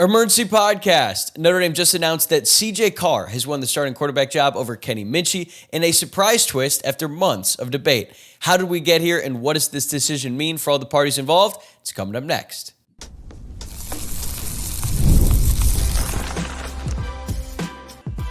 Emergency podcast. Notre Dame just announced that CJ Carr has won the starting quarterback job over Kenny Minchey in a surprise twist after months of debate. How did we get here, and what does this decision mean for all the parties involved? It's coming up next.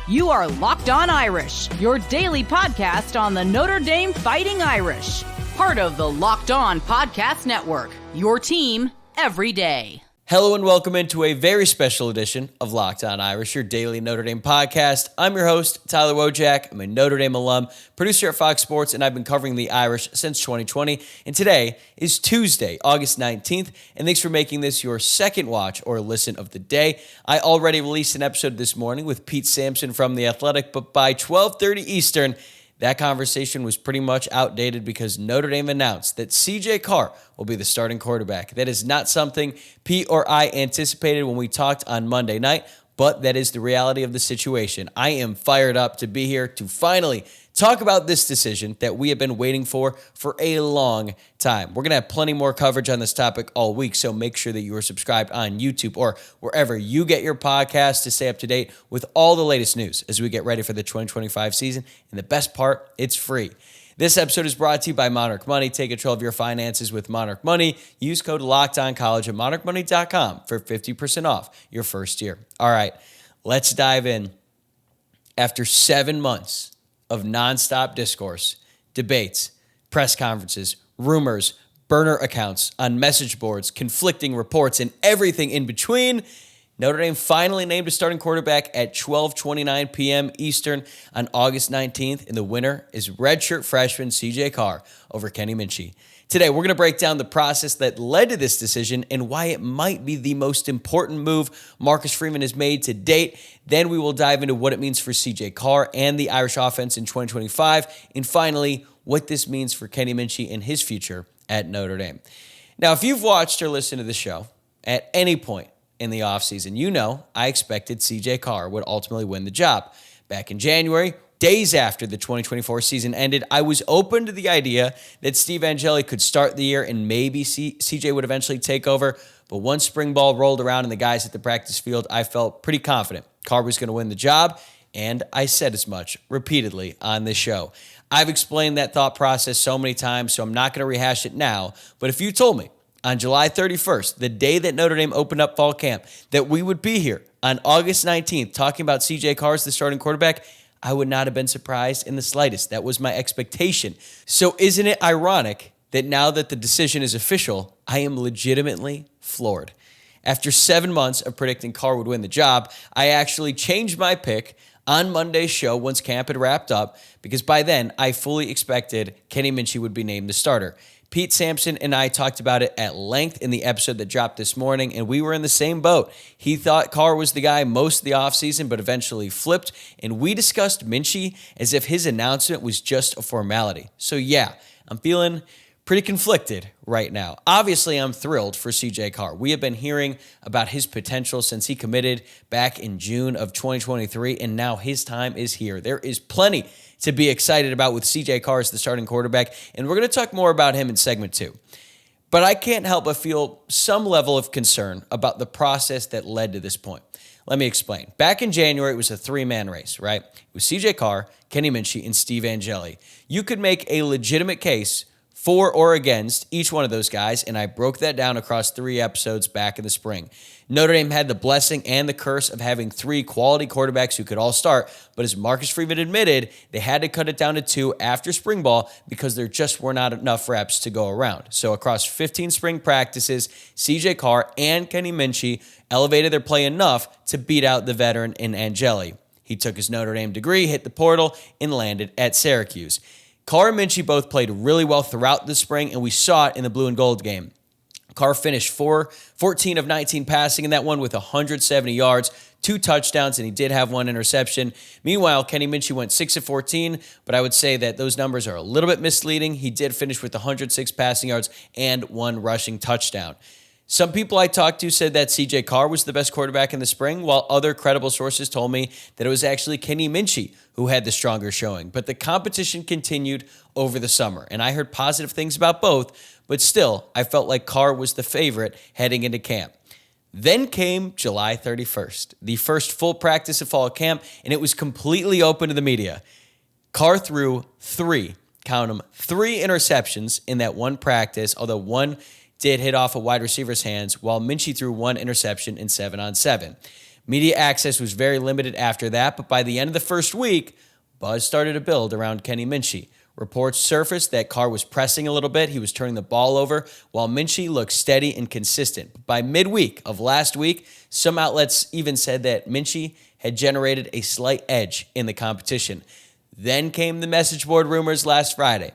You are Locked On Irish, your daily podcast on the Notre Dame Fighting Irish. Part of the Locked On Podcast Network, your team every day. Hello and welcome into a very special edition of Locked On Irish, your daily Notre Dame podcast. I'm your host, Tyler Wojciak. I'm a Notre Dame alum, producer at Fox Sports, and I've been covering the Irish since 2020. And today is Tuesday, August 19th, and thanks for making this your second watch or listen of the day. I already released an episode this morning with Pete Sampson from The Athletic, but by 12:30 Eastern, that conversation was pretty much outdated because Notre Dame announced that CJ Carr will be the starting quarterback. That is not something Pete or I anticipated when we talked on Monday night, but that is the reality of the situation. I am fired up to be here to finally talk about this decision that we have been waiting for a long time. We're going to have plenty more coverage on this topic all week, so make sure that you are subscribed on YouTube or wherever you get your podcasts to stay up to date with all the latest news as we get ready for the 2025 season. And the best part, it's free. This episode is brought to you by Monarch Money. Take control of your finances with Monarch Money. Use code LOCKEDONCollege at monarchmoney.com for 50% off your first year. All right, let's dive in. After 7 months of nonstop discourse, debates, press conferences, rumors, burner accounts on message boards, conflicting reports, and everything in between, Notre Dame finally named a starting quarterback at 12:29 p.m. Eastern on August 19th, and the winner is redshirt freshman CJ Carr over Kenny Minchey. Today, we're going to break down the process that led to this decision and why it might be the most important move Marcus Freeman has made to date. Then we will dive into what it means for CJ Carr and the Irish offense in 2025. And finally, what this means for Kenny Minchey and his future at Notre Dame. Now, if you've watched or listened to the show at any point in the offseason, you know I expected CJ Carr would ultimately win the job. Back in January, days after the 2024 season ended, I was open to the idea that Steve Angeli could start the year and maybe CJ would eventually take over. But once spring ball rolled around and the guys at the practice field, I felt pretty confident Carr was going to win the job, and I said as much repeatedly on this show. I've explained that thought process so many times, so I'm not going to rehash it now. But if you told me on July 31st, the day that Notre Dame opened up fall camp, that we would be here on August 19th talking about CJ Carr as the starting quarterback, I would not have been surprised in the slightest. That was my expectation. So isn't it ironic that now that the decision is official, I am legitimately floored? After 7 months of predicting Carr would win the job, I actually changed my pick on Monday's show once camp had wrapped up, because by then I fully expected Kenny Minchey would be named the starter. Pete Sampson and I talked about it at length in the episode that dropped this morning, and we were in the same boat. He thought Carr was the guy most of the offseason, but eventually flipped, and we discussed Minchey as if his announcement was just a formality. So yeah, I'm feeling pretty conflicted right now. Obviously, I'm thrilled for CJ Carr. We have been hearing about his potential since he committed back in June of 2023, and now his time is here. There is plenty to be excited about with CJ Carr as the starting quarterback, and we're going to talk more about him in segment 2. But I can't help but feel some level of concern about the process that led to this point. Let me explain. Back in January, it was a 3-man race, right? It was CJ Carr, Kenny Minchey, and Steve Angeli. You could make a legitimate case for or against each one of those guys, and I broke that down across 3 episodes back in the spring. Notre Dame had the blessing and the curse of having 3 quality quarterbacks who could all start, but as Marcus Freeman admitted, they had to cut it down to 2 after spring ball because there just were not enough reps to go around. So across 15 spring practices, CJ Carr and Kenny Minchey elevated their play enough to beat out the veteran in Angeli. He took his Notre Dame degree, hit the portal, and landed at Syracuse. Carr and Minchey both played really well throughout the spring, and we saw it in the blue and gold game. Carr finished 14 of 19 passing in that one with 170 yards, 2 touchdowns, and he did have 1 interception. Meanwhile, Kenny Minchey went 6 of 14, but I would say that those numbers are a little bit misleading. He did finish with 106 passing yards and 1 rushing touchdown. Some people I talked to said that CJ Carr was the best quarterback in the spring, while other credible sources told me that it was actually Kenny Minchey who had the stronger showing. But the competition continued over the summer, and I heard positive things about both, but still, I felt like Carr was the favorite heading into camp. Then came July 31st, the first full practice of fall camp, and it was completely open to the media. Carr threw count them, three interceptions in that one practice, although one did hit off a wide receiver's hands, while Minchey threw one interception in 7-on-7. Media access was very limited after that, but by the end of the first week, buzz started to build around Kenny Minchey. Reports surfaced that Carr was pressing a little bit. He was turning the ball over, while Minchey looked steady and consistent. By midweek of last week, some outlets even said that Minchey had generated a slight edge in the competition. Then came the message board rumors last Friday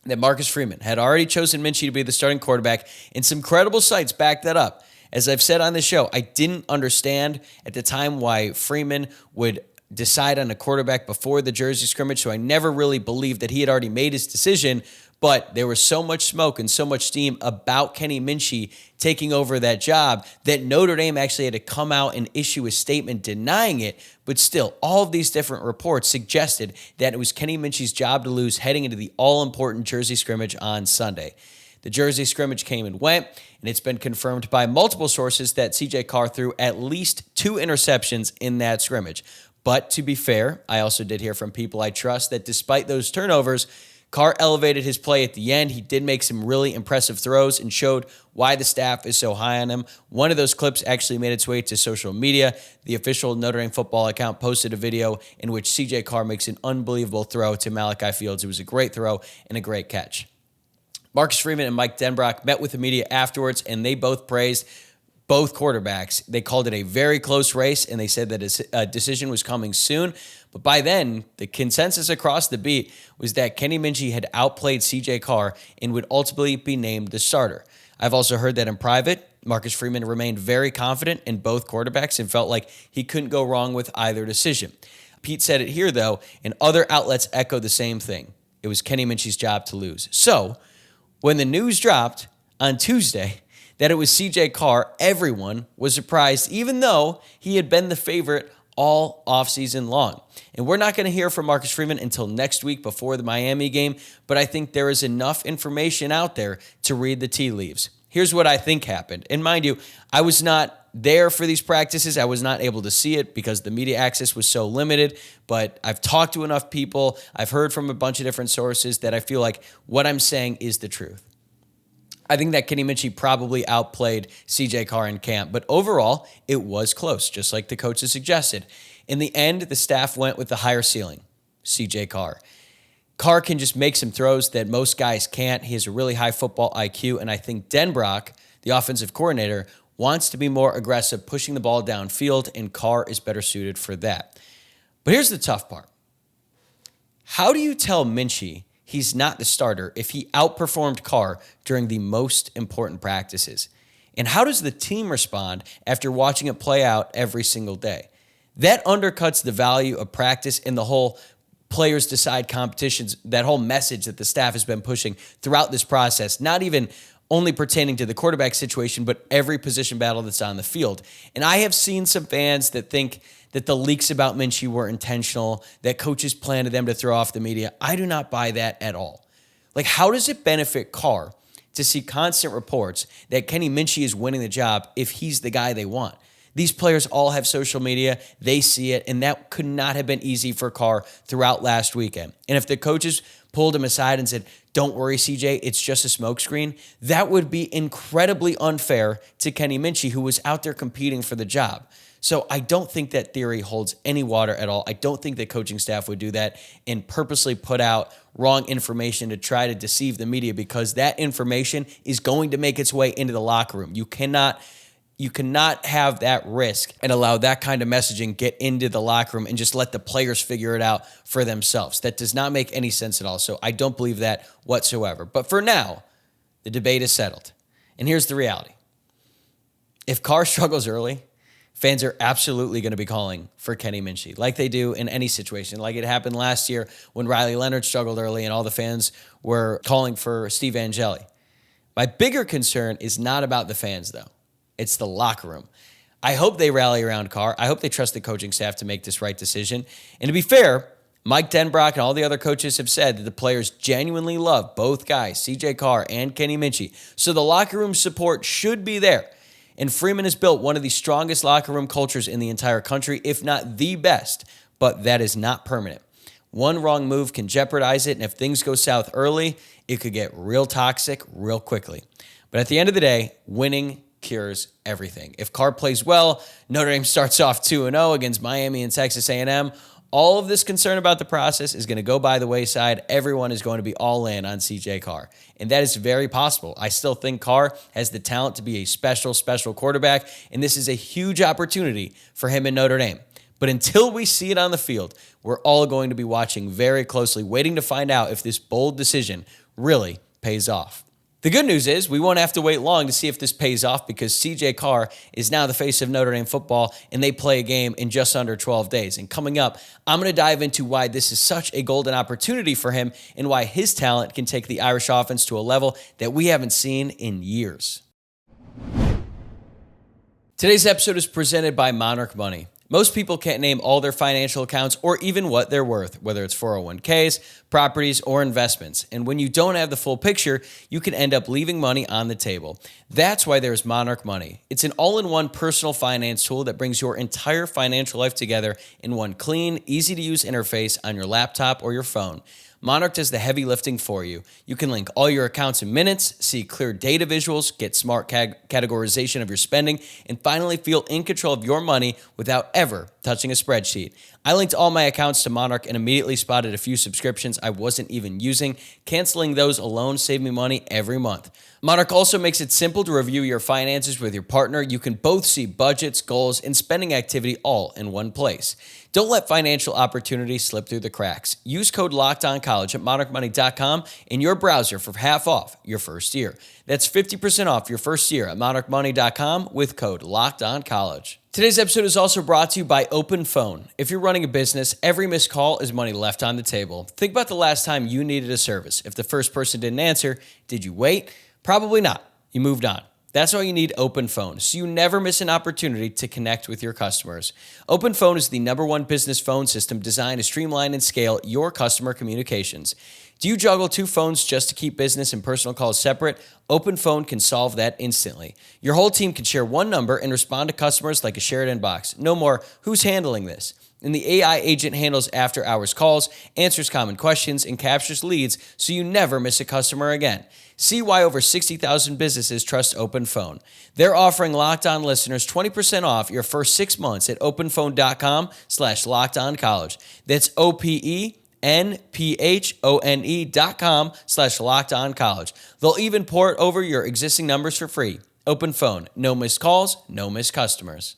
that Marcus Freeman had already chosen Minchey to be the starting quarterback, and some credible sites backed that up. As I've said on the show, I didn't understand at the time why Freeman would decide on a quarterback before the Jersey scrimmage, so I never really believed that he had already made his decision, but there was so much smoke and so much steam about Kenny Minchey taking over that job that Notre Dame actually had to come out and issue a statement denying it, but still, all of these different reports suggested that it was Kenny Minchey's job to lose heading into the all-important Jersey scrimmage on Sunday. The Jersey scrimmage came and went, and it's been confirmed by multiple sources that C.J. Carr threw at least 2 interceptions in that scrimmage. But to be fair, I also did hear from people I trust that despite those turnovers, Carr elevated his play at the end. He did make some really impressive throws and showed why the staff is so high on him. One of those clips actually made its way to social media. The official Notre Dame football account posted a video in which C.J. Carr makes an unbelievable throw to Malachi Fields. It was a great throw and a great catch. Marcus Freeman and Mike Denbrock met with the media afterwards, and they both praised both quarterbacks. They called it a very close race, and they said that a decision was coming soon. But by then, the consensus across the beat was that Kenny Minchey had outplayed C.J. Carr and would ultimately be named the starter. I've also heard that in private, Marcus Freeman remained very confident in both quarterbacks and felt like he couldn't go wrong with either decision. Pete said it here, though, and other outlets echoed the same thing. It was Kenny Minchey's job to lose. So, when the news dropped on Tuesday that it was C.J. Carr, everyone was surprised, even though he had been the favorite all offseason long. And we're not going to hear from Marcus Freeman until next week before the Miami game, but I think there is enough information out there to read the tea leaves. Here's what I think happened. And mind you, I was not there for these practices. I was not able to see it because the media access was so limited, but I've talked to enough people. I've heard from a bunch of different sources that I feel like what I'm saying is the truth. I think that Kenny Minchey probably outplayed C.J. Carr in camp, but overall, it was close, just like the coaches suggested. In the end, the staff went with the higher ceiling, C.J. Carr. Carr can just make some throws that most guys can't. He has a really high football IQ, and I think Denbrock, the offensive coordinator, wants to be more aggressive, pushing the ball downfield, and Carr is better suited for that. But here's the tough part. How do you tell Minchey he's not the starter if he outperformed Carr during the most important practices? And how does the team respond after watching it play out every single day? That undercuts the value of practice and the whole players decide competitions, that whole message that the staff has been pushing throughout this process, not even only pertaining to the quarterback situation, but every position battle that's on the field. And I have seen some fans that think that the leaks about Minchey were intentional, that coaches planted them to throw off the media. I do not buy that at all. Like, how does it benefit Carr to see constant reports that Kenny Minchey is winning the job if he's the guy they want? These players all have social media. They see it, and that could not have been easy for Carr throughout last weekend. And if the coaches pulled him aside and said, "Don't worry, CJ, it's just a smokescreen," that would be incredibly unfair to Kenny Minchey, who was out there competing for the job. So I don't think that theory holds any water at all. I don't think the coaching staff would do that and purposely put out wrong information to try to deceive the media, because that information is going to make its way into the locker room. You cannot have that risk and allow that kind of messaging get into the locker room and just let the players figure it out for themselves. That does not make any sense at all. So I don't believe that whatsoever. But for now, the debate is settled. And here's the reality. If Carr struggles early, fans are absolutely going to be calling for Kenny Minchey, like they do in any situation. Like it happened last year when Riley Leonard struggled early and all the fans were calling for Steve Angeli. My bigger concern is not about the fans, though. It's the locker room. I hope they rally around Carr. I hope they trust the coaching staff to make this right decision. And to be fair, Mike Denbrock and all the other coaches have said that the players genuinely love both guys, C.J. Carr and Kenny Minchey. So the locker room support should be there. And Freeman has built one of the strongest locker room cultures in the entire country, if not the best, but that is not permanent. One wrong move can jeopardize it, and if things go south early, it could get real toxic real quickly. But at the end of the day, winning cures everything. If Carr plays well, Notre Dame starts off 2-0 against Miami and Texas A&M, all of this concern about the process is going to go by the wayside. Everyone is going to be all in on CJ Carr. And that is very possible. I still think Carr has the talent to be a special quarterback, and this is a huge opportunity for him in Notre Dame. But until we see it on the field, we're all going to be watching very closely, waiting to find out if this bold decision really pays off. The good news is we won't have to wait long to see if this pays off because CJ Carr is now the face of Notre Dame football, and they play a game in just under 12 days. And coming up, I'm going to dive into why this is such a golden opportunity for him and why his talent can take the Irish offense to a level that we haven't seen in years. Today's episode is presented by Monarch Money. Most people can't name all their financial accounts or even what they're worth, whether it's 401ks, properties, or investments. And when you don't have the full picture, you can end up leaving money on the table. That's why there's Monarch Money. It's an all-in-one personal finance tool that brings your entire financial life together in one clean, easy-to-use interface on your laptop or your phone. Monarch does the heavy lifting for you. You can link all your accounts in minutes, see clear data visuals, get smart categorization of your spending, and finally feel in control of your money without ever touching a spreadsheet. I linked all my accounts to Monarch and immediately spotted a few subscriptions I wasn't even using. Canceling those alone saved me money every month. Monarch also makes it simple to review your finances with your partner. You can both see budgets, goals, and spending activity all in one place. Don't let financial opportunities slip through the cracks. Use code LOCKEDONCollege at monarchmoney.com in your browser for half off your first year. That's 50% off your first year at monarchmoney.com with code LOCKEDONCollege. Today's episode is also brought to you by OpenPhone. If you're running a business, every missed call is money left on the table. Think about the last time you needed a service. If the first person didn't answer, did you wait? Probably not. You moved on. That's why you need OpenPhone, so you never miss an opportunity to connect with your customers. OpenPhone is the #1 business phone system designed to streamline and scale your customer communications. Do you juggle 2 phones just to keep business and personal calls separate? OpenPhone can solve that instantly. Your whole team can share one number and respond to customers like a shared inbox. No more, who's handling this? And the AI agent handles after-hours calls, answers common questions, and captures leads so you never miss a customer again. See why over 60,000 businesses trust OpenPhone. They're offering Locked On listeners 20% off your first 6 months at openphone.com/LockedOnCollege. That's OpenPhone.com/LockedOnCollege. They'll even port over your existing numbers for free. OpenPhone. No missed calls, no missed customers.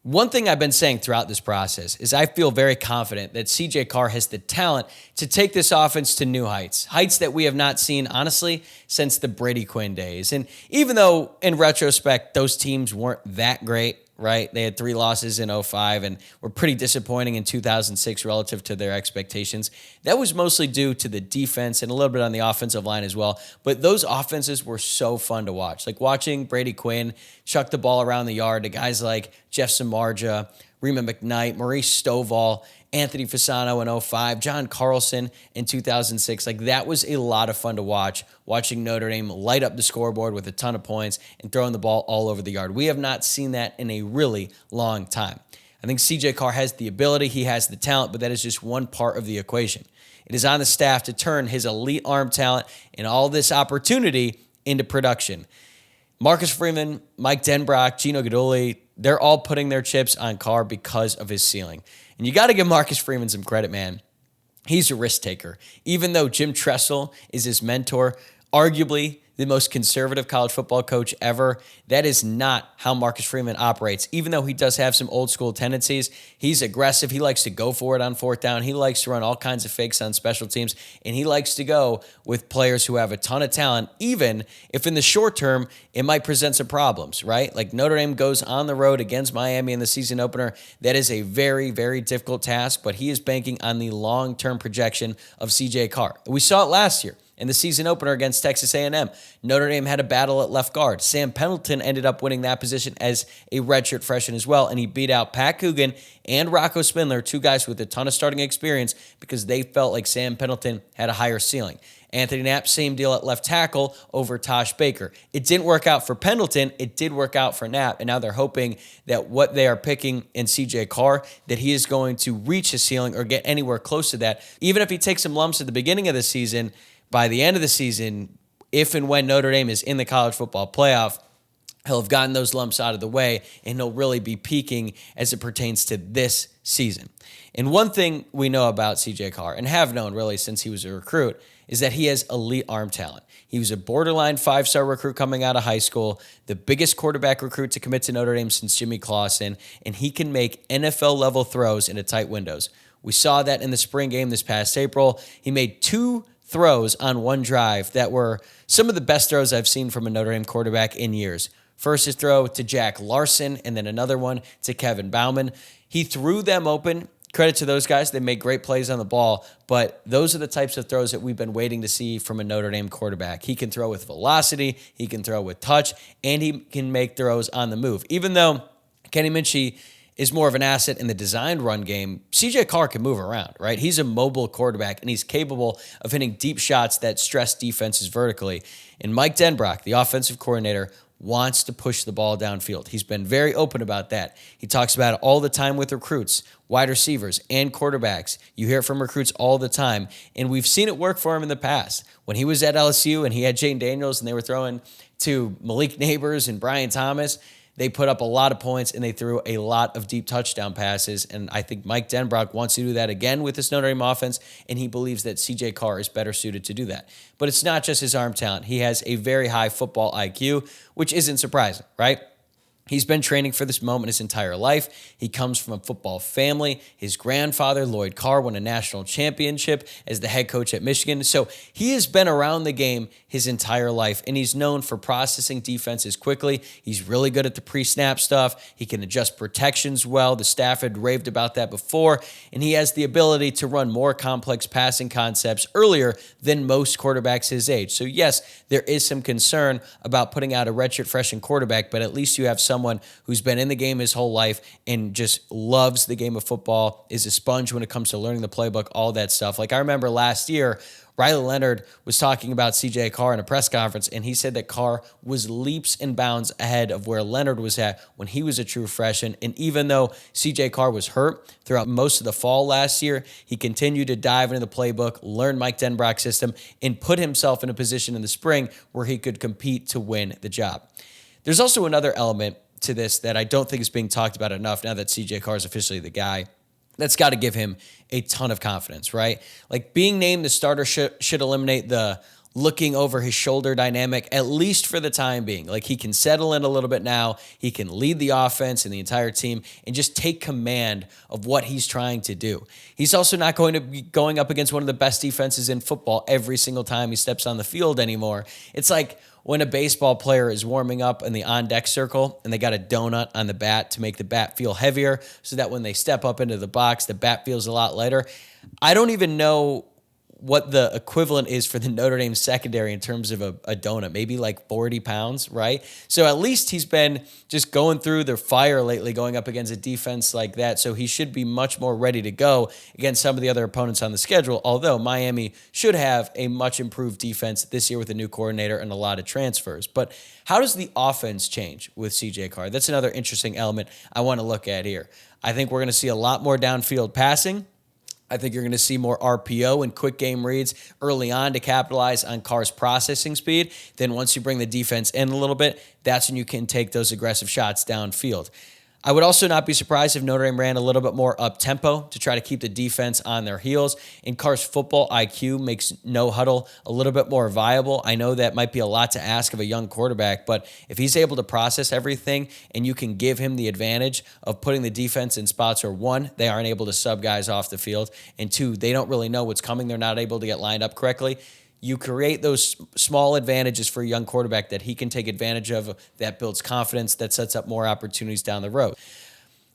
One thing I've been saying throughout this process is I feel very confident that CJ Carr has the talent to take this offense to new heights, heights that we have not seen, honestly, since the Brady Quinn days. And even though, in retrospect, those teams weren't that great, right? They had 3 losses in 2005 and were pretty disappointing in 2006 relative to their expectations. That was mostly due to the defense and a little bit on the offensive line as well. But those offenses were so fun to watch. Like watching Brady Quinn chuck the ball around the yard to guys like Jeff Samardzija, Rima McKnight, Maurice Stovall, Anthony Fasano in 2005, John Carlson in 2006. Like that was a lot of fun to watch, watching Notre Dame light up the scoreboard with a ton of points and throwing the ball all over the yard. We have not seen that in a really long time. I think CJ Carr has the ability, he has the talent, but that is just one part of the equation. It is on the staff to turn his elite arm talent and all this opportunity into production. Marcus Freeman, Mike Denbrock, Gino Guidugli, they're all putting their chips on Carr because of his ceiling. And you got to give Marcus Freeman some credit, man. He's a risk taker. Even though Jim Tressel is his mentor, arguably the most conservative college football coach ever, that is not how Marcus Freeman operates. Even though he does have some old school tendencies, he's aggressive. He likes to go for it on 4th down. He likes to run all kinds of fakes on special teams, and he likes to go with players who have a ton of talent, even if in the short term it might present some problems, right? Like Notre Dame goes on the road against Miami in the season opener. That is a very, very difficult task, but he is banking on the long-term projection of CJ Carr. We saw it last year. In the season opener against Texas A&M, Notre Dame had a battle at left guard. Sam Pendleton ended up winning that position as a redshirt freshman as well, and he beat out Pat Coogan and Rocco Spindler, two guys with a ton of starting experience, because they felt like Sam Pendleton had a higher ceiling. Anthony Knapp, same deal at left tackle over Tosh Baker. It didn't work out for Pendleton. It did work out for Knapp, and now they're hoping that what they are picking in CJ Carr, that he is going to reach his ceiling or get anywhere close to that. Even if he takes some lumps at the beginning of the season, by the end of the season, if and when Notre Dame is in the college football playoff, he'll have gotten those lumps out of the way, and he'll really be peaking as it pertains to this season. And one thing we know about CJ Carr, and have known really since he was a recruit, is that he has elite arm talent. He was a borderline 5-star recruit coming out of high school, the biggest quarterback recruit to commit to Notre Dame since Jimmy Clausen, and he can make NFL-level throws into tight windows. We saw that in the spring game this past April. He made 2 throws on one drive that were some of the best throws I've seen from a Notre Dame quarterback in years. First, his throw to Jack Larson, and then another one to Kevin Bauman. He threw them open. Credit to those guys. They made great plays on the ball, but those are the types of throws that we've been waiting to see from a Notre Dame quarterback. He can throw with velocity, he can throw with touch, and he can make throws on the move. Even though Kenny Minchey is more of an asset in the designed run game, CJ Carr can move around, right? He's a mobile quarterback, and he's capable of hitting deep shots that stress defenses vertically. And Mike Denbrock, the offensive coordinator, wants to push the ball downfield. He's been very open about that. He talks about it all the time with recruits, wide receivers, and quarterbacks. You hear it from recruits all the time, and we've seen it work for him in the past. When he was at LSU and he had Jane Daniels and they were throwing to Malik Neighbors and Brian Thomas, they put up a lot of points and they threw a lot of deep touchdown passes. And I think Mike Denbrock wants to do that again with this Notre Dame offense, and he believes that CJ Carr is better suited to do that. But it's not just his arm talent. He has a very high football IQ, which isn't surprising, right? He's been training for this moment his entire life. He comes from a football family. His grandfather, Lloyd Carr, won a national championship as the head coach at Michigan. So he has been around the game his entire life, and he's known for processing defenses quickly. He's really good at the pre-snap stuff. He can adjust protections well. The staff had raved about that before, and he has the ability to run more complex passing concepts earlier than most quarterbacks his age. So yes, there is some concern about putting out a redshirt freshman quarterback, but at least you have someone who's been in the game his whole life and just loves the game of football, is a sponge when it comes to learning the playbook, all that stuff. Like I remember last year, Riley Leonard was talking about CJ Carr in a press conference, and he said that Carr was leaps and bounds ahead of where Leonard was at when he was a true freshman. And even though CJ Carr was hurt throughout most of the fall last year, he continued to dive into the playbook, learn Mike Denbrock's system, and put himself in a position in the spring where he could compete to win the job. There's also another element to this that I don't think is being talked about enough now that CJ Carr is officially the guy. That's got to give him a ton of confidence, right? Like being named the starter should eliminate the looking over his shoulder dynamic, at least for the time being. Like he can settle in a little bit now. He can lead the offense and the entire team and just take command of what he's trying to do. He's also not going to be going up against one of the best defenses in football every single time he steps on the field anymore. It's like when a baseball player is warming up in the on-deck circle and they got a donut on the bat to make the bat feel heavier so that when they step up into the box, the bat feels a lot lighter. I don't even know what the equivalent is for the Notre Dame secondary in terms of a donut, maybe like 40 pounds, right? So at least he's been just going through the fire lately, going up against a defense like that. So he should be much more ready to go against some of the other opponents on the schedule, although Miami should have a much improved defense this year with a new coordinator and a lot of transfers. But how does the offense change with CJ Carr? That's another interesting element I want to look at here. I think we're going to see a lot more downfield passing. I think you're going to see more RPO and quick game reads early on to capitalize on Carr's processing speed. Then once you bring the defense in a little bit, that's when you can take those aggressive shots downfield. I would also not be surprised if Notre Dame ran a little bit more up-tempo to try to keep the defense on their heels. And Carr's football IQ makes no huddle a little bit more viable. I know that might be a lot to ask of a young quarterback, but if he's able to process everything and you can give him the advantage of putting the defense in spots where, one, they aren't able to sub guys off the field, and two, they don't really know what's coming, they're not able to get lined up correctly, you create those small advantages for a young quarterback that he can take advantage of, that builds confidence, that sets up more opportunities down the road.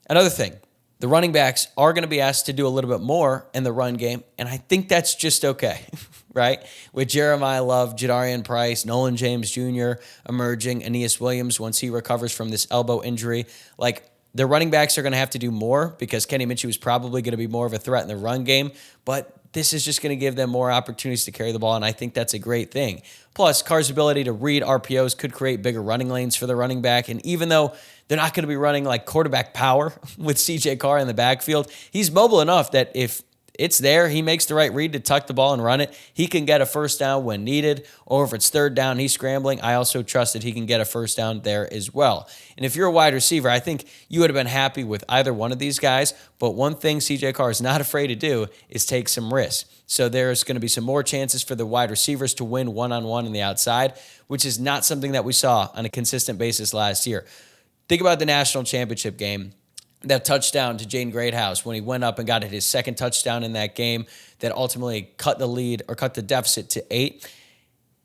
Another thing, The running backs are going to be asked to do a little bit more in the run game, and I think that's just okay, right? With Jeremiah Love, Jadarian Price, Nolan James Jr. emerging, Aeneas Williams once he recovers from this elbow injury, like the running backs are going to have to do more because Kenny Minchey was probably going to be more of a threat in the run game, but this is just going to give them more opportunities to carry the ball, and I think that's a great thing. Plus, Carr's ability to read RPOs could create bigger running lanes for the running back, and even though they're not going to be running like quarterback power with CJ Carr in the backfield, he's mobile enough that if it's there, he makes the right read to tuck the ball and run it. He can get a first down when needed, or if it's third down, he's scrambling. I also trust that he can get a first down there as well. And if you're a wide receiver, I think you would have been happy with either one of these guys, but one thing CJ Carr is not afraid to do is take some risks. So there's going to be some more chances for the wide receivers to win one-on-one on the outside, which is not something that we saw on a consistent basis last year. Think about the national championship game. That touchdown to Jaden Greathouse when he went up and got his second touchdown in that game that ultimately cut the lead or cut the deficit to 8.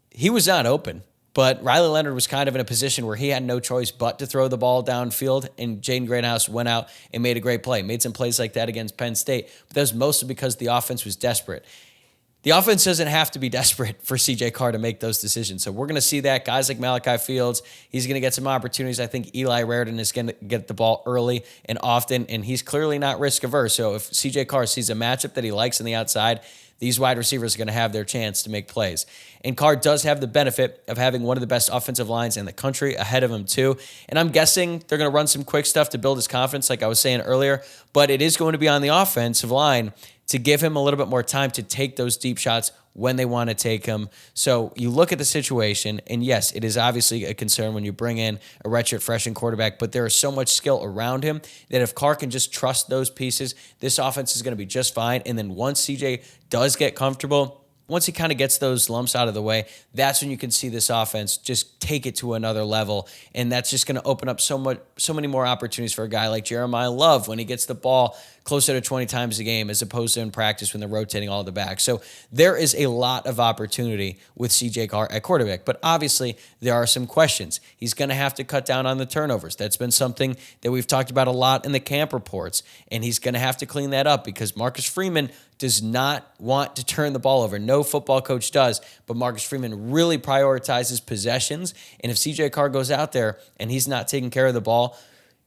He was not open, but Riley Leonard was kind of in a position where he had no choice but to throw the ball downfield, and Jaden Greathouse went out and made a great play. Made some plays like that against Penn State, but that was mostly because the offense was desperate. The offense doesn't have to be desperate for CJ Carr to make those decisions. So we're going to see that. Guys like Malachi Fields, he's going to get some opportunities. I think Eli Raridan is going to get the ball early and often, and he's clearly not risk averse. So if CJ Carr sees a matchup that he likes on the outside, these wide receivers are going to have their chance to make plays. And Carr does have the benefit of having one of the best offensive lines in the country ahead of him too. And I'm guessing they're going to run some quick stuff to build his confidence, like I was saying earlier. But it is going to be on the offensive line to give him a little bit more time to take those deep shots when they want to take them. So you look at the situation, and yes, it is obviously a concern when you bring in a redshirt freshman quarterback, but there is so much skill around him that if Carr can just trust those pieces, this offense is going to be just fine. And then once CJ does get comfortable, once he kind of gets those lumps out of the way, that's when you can see this offense just take it to another level. And that's just going to open up so many more opportunities for a guy like Jeremiah Love when he gets the ball closer to 20 times a game as opposed to in practice when they're rotating all the back. So there is a lot of opportunity with CJ Carr at quarterback. But obviously, there are some questions. He's going to have to cut down on the turnovers. That's been something that we've talked about a lot in the camp reports. And he's going to have to clean that up because Marcus Freeman does not want to turn the ball over. No football coach does, but Marcus Freeman really prioritizes possessions. And if CJ Carr goes out there and he's not taking care of the ball,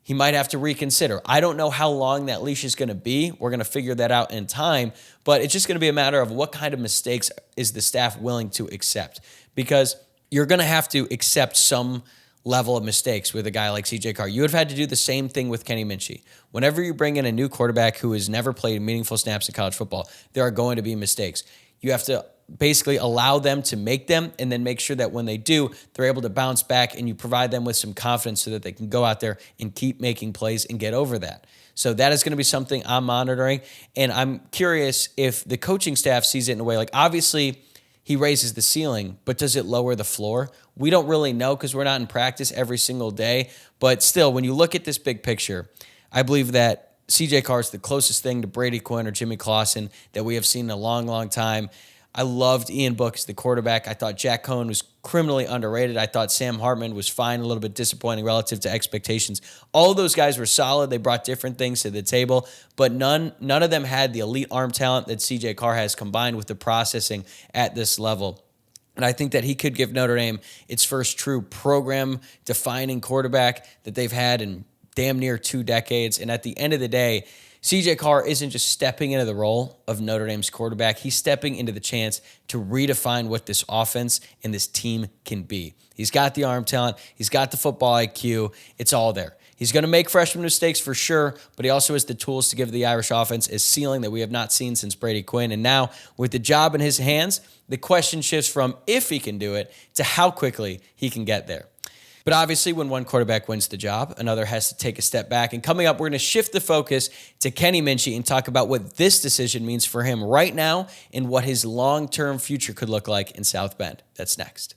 he might have to reconsider. I don't know how long that leash is going to be. We're going to figure that out in time, but it's just going to be a matter of what kind of mistakes is the staff willing to accept, because you're going to have to accept some level of mistakes with a guy like CJ Carr. You would have had to do the same thing with Kenny Minchey. Whenever you bring in a new quarterback who has never played meaningful snaps in college football, there are going to be mistakes. You have to basically allow them to make them and then make sure that when they do, they're able to bounce back and you provide them with some confidence so that they can go out there and keep making plays and get over that. So that is going to be something I'm monitoring. And I'm curious if the coaching staff sees it in a way like, obviously, he raises the ceiling, but does it lower the floor? We don't really know because we're not in practice every single day. But still, when you look at this big picture, I believe that CJ Carr is the closest thing to Brady Quinn or Jimmy Clausen that we have seen in a long, long time. I loved Ian Book as the quarterback. I thought Jack Cohen was criminally underrated. I thought Sam Hartman was fine, a little bit disappointing relative to expectations. All of those guys were solid. They brought different things to the table, but none of them had the elite arm talent that CJ Carr has combined with the processing at this level. And I think that he could give Notre Dame its first true program-defining quarterback that they've had in damn near 2 decades. And at the end of the day, CJ Carr isn't just stepping into the role of Notre Dame's quarterback. He's stepping into the chance to redefine what this offense and this team can be. He's got the arm talent. He's got the football IQ. It's all there. He's going to make freshman mistakes for sure, but he also has the tools to give the Irish offense a ceiling that we have not seen since Brady Quinn. And now, with the job in his hands, the question shifts from if he can do it to how quickly he can get there. But obviously, when one quarterback wins the job, another has to take a step back. And coming up, we're going to shift the focus to Kenny Minchey and talk about what this decision means for him right now and what his long-term future could look like in South Bend. That's next.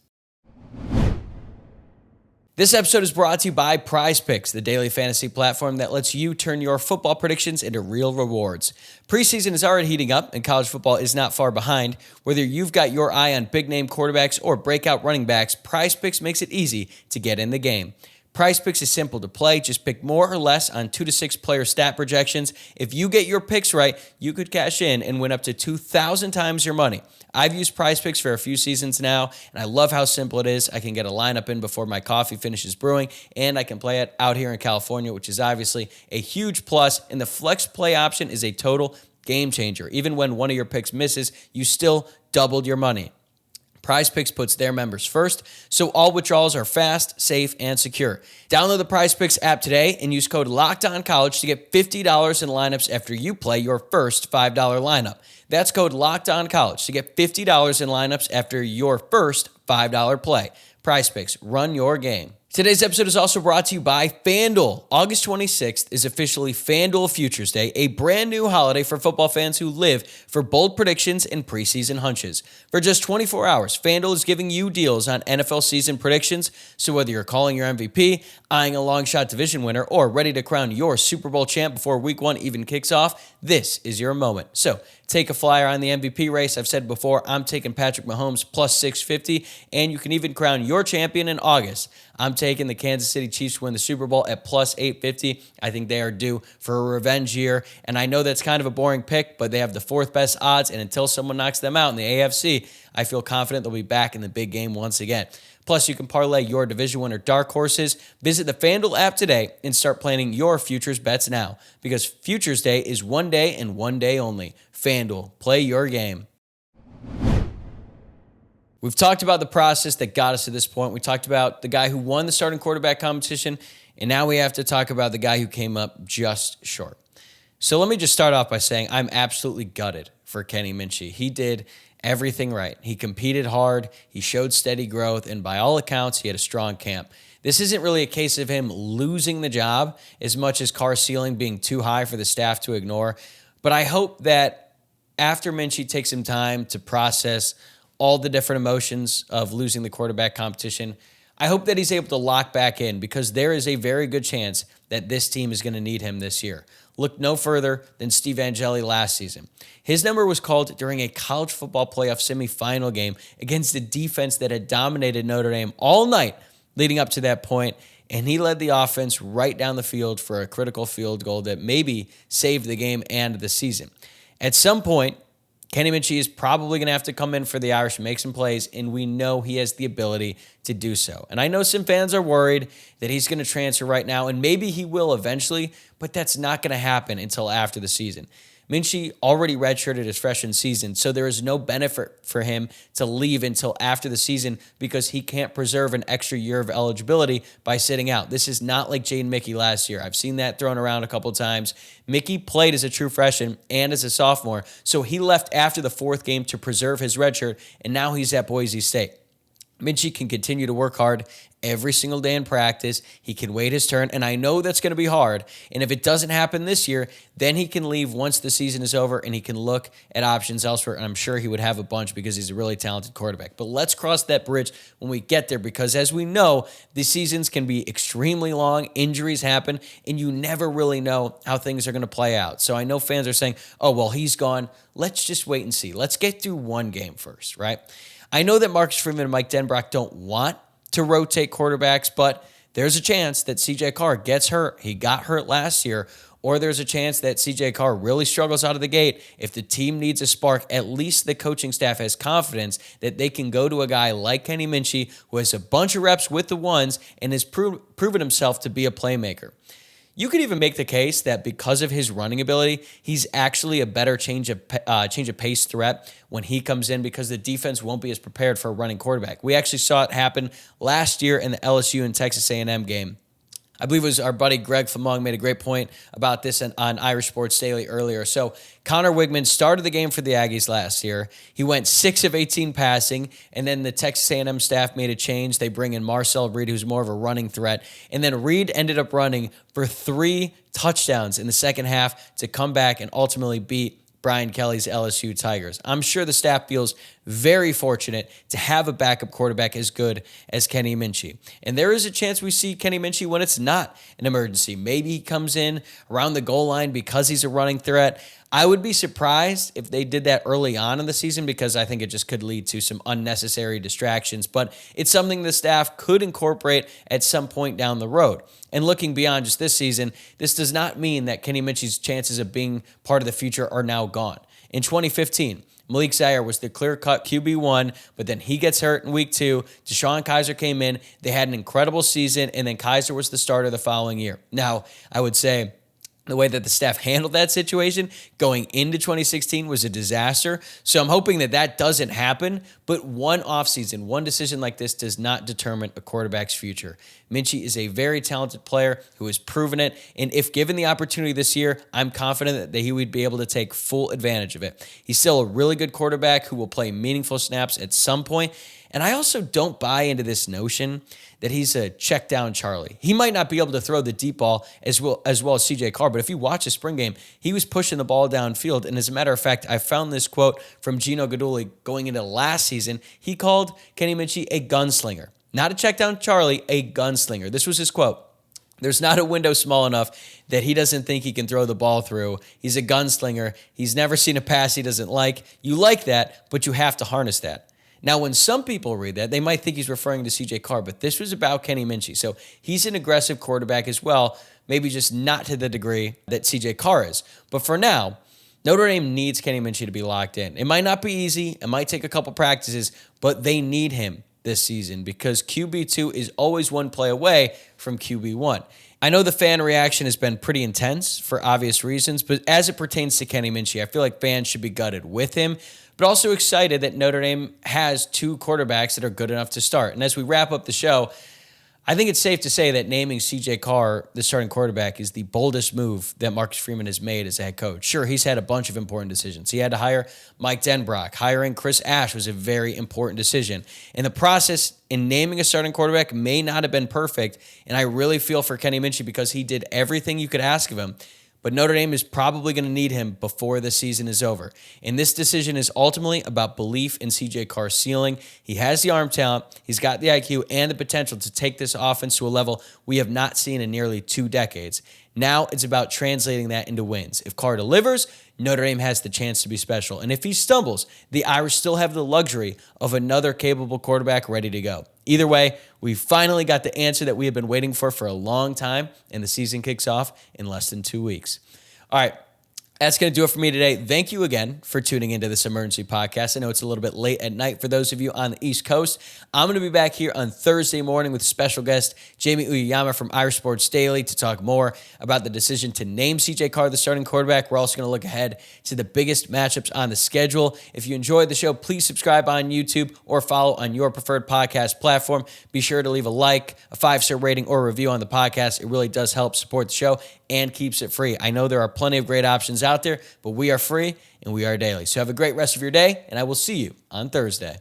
This episode is brought to you by PrizePicks, the daily fantasy platform that lets you turn your football predictions into real rewards. Preseason is already heating up, and college football is not far behind. Whether you've got your eye on big-name quarterbacks or breakout running backs, PrizePicks makes it easy to get in the game. PrizePicks is simple to play. Just pick more or less on 2 to 6 player stat projections. If you get your picks right, you could cash in and win up to 2,000 times your money. I've used PrizePicks for a few seasons now, and I love how simple it is. I can get a lineup in before my coffee finishes brewing, and I can play it out here in California, which is obviously a huge plus. And the flex play option is a total game changer. Even when one of your picks misses, you still doubled your money. PrizePicks puts their members first, so all withdrawals are fast, safe, and secure. Download the PrizePicks app today and use code LOCKEDONCollege to get $50 in lineups after you play your first $5 lineup. That's code LOCKEDONCollege to get $50 in lineups after your first $5 play. PrizePicks, run your game. Today's episode is also brought to you by FanDuel. August 26th is officially FanDuel Futures Day, a brand new holiday for football fans who live for bold predictions and preseason hunches. For just 24 hours, FanDuel is giving you deals on NFL season predictions, so whether you're calling your MVP, eyeing a long shot division winner, or ready to crown your Super Bowl champ before Week 1 even kicks off, this is your moment. So take a flyer on the MVP race. I've said before, I'm taking Patrick Mahomes plus 650, and you can even crown your champion in August. I'm taking the Kansas City Chiefs to win the Super Bowl at plus 850. I think they are due for a revenge year, and I know that's kind of a boring pick, but they have the 4th best odds, and until someone knocks them out in the AFC, I feel confident they'll be back in the big game once again. Plus, you can parlay your division winner dark horses. Visit the FanDuel app today and start planning your futures bets now, because Futures Day is one day and one day only. FanDuel, play your game. We've talked about the process that got us to this point. We talked about the guy who won the starting quarterback competition, and now we have to talk about the guy who came up just short. So let me just start off by saying I'm absolutely gutted for Kenny Minchey. He did everything right. He competed hard, he showed steady growth, and by all accounts, he had a strong camp. This isn't really a case of him losing the job as much as Carr's ceiling being too high for the staff to ignore, but I hope that after Minchey takes some time to process all the different emotions of losing the quarterback competition, I hope that he's able to lock back in, because there is a very good chance that this team is going to need him this year. Look no further than Steve Angeli last season. His number was called during a college football playoff semifinal game against a defense that had dominated Notre Dame all night leading up to that point, and he led the offense right down the field for a critical field goal that maybe saved the game and the season. At some point, Kenny Minchey is probably going to have to come in for the Irish and make some plays, and we know he has the ability to do so. And I know some fans are worried that he's going to transfer right now, and maybe he will eventually, but that's not going to happen until after the season. Minchey already redshirted his freshman season, so there is no benefit for him to leave until after the season because he can't preserve an extra year of eligibility by sitting out. This is not like Jaden Mickey last year. I've seen that thrown around a couple times. Mickey played as a true freshman and as a sophomore, so he left after the 4th game to preserve his redshirt, and now he's at Boise State. Minchey can continue to work hard every single day in practice. He can wait his turn, and I know that's going to be hard. And if it doesn't happen this year, then he can leave once the season is over, and he can look at options elsewhere, and I'm sure he would have a bunch because he's a really talented quarterback. But let's cross that bridge when we get there, because as we know, the seasons can be extremely long, injuries happen, and you never really know how things are going to play out. So I know fans are saying, oh, well, he's gone. Let's just wait and see. Let's get through one game first, right? I know that Marcus Freeman and Mike Denbrock don't want to rotate quarterbacks, but there's a chance that CJ Carr gets hurt. He got hurt last year. Or there's a chance that CJ Carr really struggles out of the gate. If the team needs a spark, at least the coaching staff has confidence that they can go to a guy like Kenny Minchey, who has a bunch of reps with the ones and has proven himself to be a playmaker. You could even make the case that because of his running ability, he's actually a better change of pace threat when he comes in, because the defense won't be as prepared for a running quarterback. We actually saw it happen last year in the LSU and Texas A&M game. I believe it was our buddy Greg Famong made a great point about this on Irish Sports Daily earlier. So Connor Wigman started the game for the Aggies last year. He went 6 of 18 passing, and then the Texas A&M staff made a change. They bring in Marcel Reed, who's more of a running threat. And then Reed ended up running for 3 touchdowns in the second half to come back and ultimately beat Brian Kelly's LSU Tigers. I'm sure the staff feels very fortunate to have a backup quarterback as good as Kenny Minchey. And there is a chance we see Kenny Minchey when it's not an emergency. Maybe he comes in around the goal line because he's a running threat. I would be surprised if they did that early on in the season because I think it just could lead to some unnecessary distractions. But it's something the staff could incorporate at some point down the road. And looking beyond just this season, this does not mean that Kenny Minchey's chances of being part of the future are now gone. In 2015, Malik Zaire was the clear-cut QB1, but then he gets hurt in week 2. Deshaun Kaiser came in. They had an incredible season, and then Kaiser was the starter the following year. Now, I would say the way that the staff handled that situation going into 2016 was a disaster. So I'm hoping that that doesn't happen. But one offseason, one decision like this does not determine a quarterback's future. Minchey is a very talented player who has proven it. And if given the opportunity this year, I'm confident that he would be able to take full advantage of it. He's still a really good quarterback who will play meaningful snaps at some point. And I also don't buy into this notion that he's a check down Charlie. He might not be able to throw the deep ball as well as CJ Carr, but if you watch the spring game, he was pushing the ball downfield. And as a matter of fact, I found this quote from Gino Guidugli going into last season. He called Kenny Minchey a gunslinger. Not a check down Charlie, a gunslinger. This was his quote. There's not a window small enough that he doesn't think he can throw the ball through. He's a gunslinger. He's never seen a pass he doesn't like. You like that, but you have to harness that. Now, when some people read that, they might think he's referring to CJ Carr, but this was about Kenny Minchey. So he's an aggressive quarterback as well, maybe just not to the degree that CJ Carr is. But for now, Notre Dame needs Kenny Minchey to be locked in. It might not be easy. It might take a couple practices, but they need him this season because QB2 is always one play away from QB1. I know the fan reaction has been pretty intense for obvious reasons, but as it pertains to Kenny Minchey, I feel like fans should be gutted with him, but also excited that Notre Dame has 2 quarterbacks that are good enough to start. And as we wrap up the show, I think it's safe to say that naming CJ Carr the starting quarterback is the boldest move that Marcus Freeman has made as a head coach. Sure, he's had a bunch of important decisions. He had to hire Mike Denbrock. Hiring Chris Ash was a very important decision. And the process in naming a starting quarterback may not have been perfect, and I really feel for Kenny Minchey because he did everything you could ask of him. But Notre Dame is probably going to need him before the season is over. And this decision is ultimately about belief in CJ Carr's ceiling. He has the arm talent, he's got the IQ and the potential to take this offense to a level we have not seen in nearly 2 decades. Now it's about translating that into wins. If Carr delivers, Notre Dame has the chance to be special. And if he stumbles, the Irish still have the luxury of another capable quarterback ready to go. Either way, we finally got the answer that we have been waiting for a long time, and the season kicks off in less than 2 weeks. All right. That's going to do it for me today. Thank you again for tuning into this emergency podcast. I know it's a little bit late at night for those of you on the East Coast. I'm going to be back here on Thursday morning with special guest Jamie Uyeyama from Irish Sports Daily to talk more about the decision to name CJ Carr the starting quarterback. We're also going to look ahead to the biggest matchups on the schedule. If you enjoyed the show, please subscribe on YouTube or follow on your preferred podcast platform. Be sure to leave a like, a 5-star rating, or a review on the podcast. It really does help support the show and keeps it free. I know there are plenty of great options out there, but we are free and we are daily. So have a great rest of your day, and I will see you on Thursday.